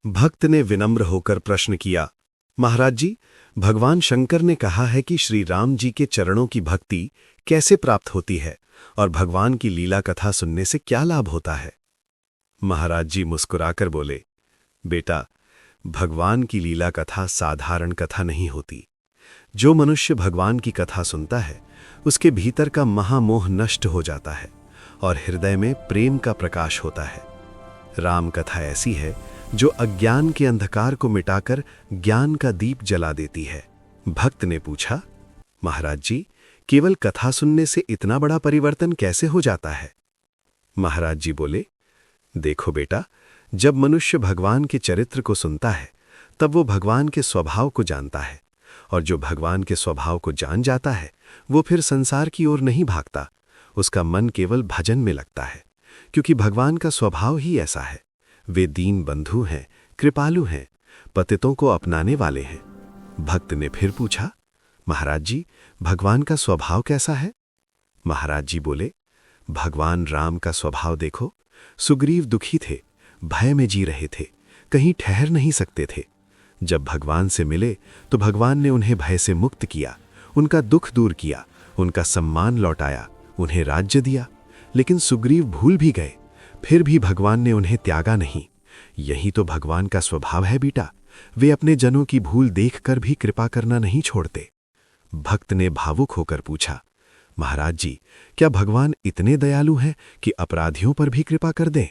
भक्त ने विनम्र होकर प्रश्न किया, महाराज जी, भगवान शंकर ने कहा है कि श्री राम जी के चरणों की भक्ति कैसे प्राप्त होती है और भगवान की लीला कथा सुनने से क्या लाभ होता है। महाराज जी मुस्कुराकर बोले, बेटा, भगवान की लीला कथा साधारण कथा नहीं होती। जो मनुष्य भगवान की कथा सुनता है उसके भीतर का महामोह नष्ट हो जाता है और हृदय में प्रेम का प्रकाश होता है। राम कथा ऐसी है जो अज्ञान के अंधकार को मिटाकर ज्ञान का दीप जला देती है। भक्त ने पूछा, महाराज जी, केवल कथा सुनने से इतना बड़ा परिवर्तन कैसे हो जाता है। महाराज जी बोले, देखो बेटा, जब मनुष्य भगवान के चरित्र को सुनता है तब वो भगवान के स्वभाव को जानता है, और जो भगवान के स्वभाव को जान जाता है वो फिर संसार की ओर नहीं भागता। उसका मन केवल भजन में लगता है, क्योंकि भगवान का स्वभाव ही ऐसा है। वे दीन बंधु हैं, कृपालु हैं, पतितों को अपनाने वाले हैं। भक्त ने फिर पूछा, महाराज जी, भगवान का स्वभाव कैसा है। महाराज जी बोले, भगवान राम का स्वभाव देखो। सुग्रीव दुखी थे, भय में जी रहे थे, कहीं ठहर नहीं सकते थे। जब भगवान से मिले तो भगवान ने उन्हें भय से मुक्त किया, उनका दुख दूर किया, उनका सम्मान लौटाया, उन्हें राज्य दिया। लेकिन सुग्रीव भूल भी गए, फिर भी भगवान ने उन्हें त्यागा नहीं। यही तो भगवान का स्वभाव है बेटा। वे अपने जनों की भूल देखकर भी कृपा करना नहीं छोड़ते। भक्त ने भावुक होकर पूछा, महाराज जी, क्या भगवान इतने दयालु हैं कि अपराधियों पर भी कृपा कर दें।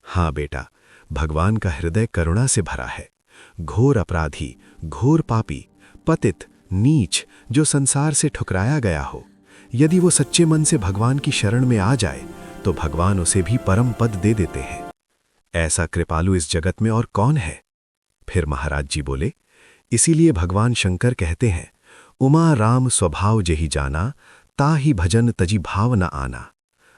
हाँ बेटा, भगवान का हृदय करुणा से भरा है। घोर अपराधी, घोर पापी, पतित, नीच जो संसार से ठुकराया गया हो, यदि वो सच्चे मन से भगवान की शरण में आ जाए तो भगवान उसे भी परम पद दे देते हैं। ऐसा कृपालु इस जगत में और कौन है। फिर महाराज जी बोले, इसीलिए भगवान शंकर कहते हैं, उमा राम स्वभाव जेहि जाना, ताहि भजन तजी भाव न आना।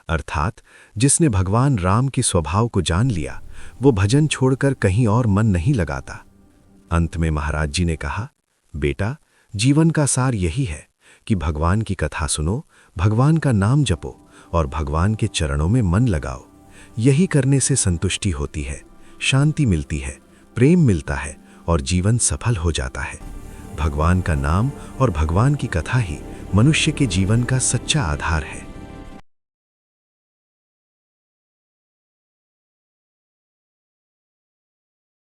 अर्थात जिसने भगवान राम के स्वभाव को जान लिया वो भजन छोड़कर कहीं और मन नहीं लगाता। अंत में महाराज जी ने कहा, बेटा, जीवन का सार यही है कि भगवान की कथा सुनो, भगवान का नाम जपो और भगवान के चरणों में मन लगाओ। यही करने से संतुष्टि होती है, शांति मिलती है, प्रेम मिलता है और जीवन सफल हो जाता है। भगवान का नाम और भगवान की कथा ही मनुष्य के जीवन का सच्चा आधार है।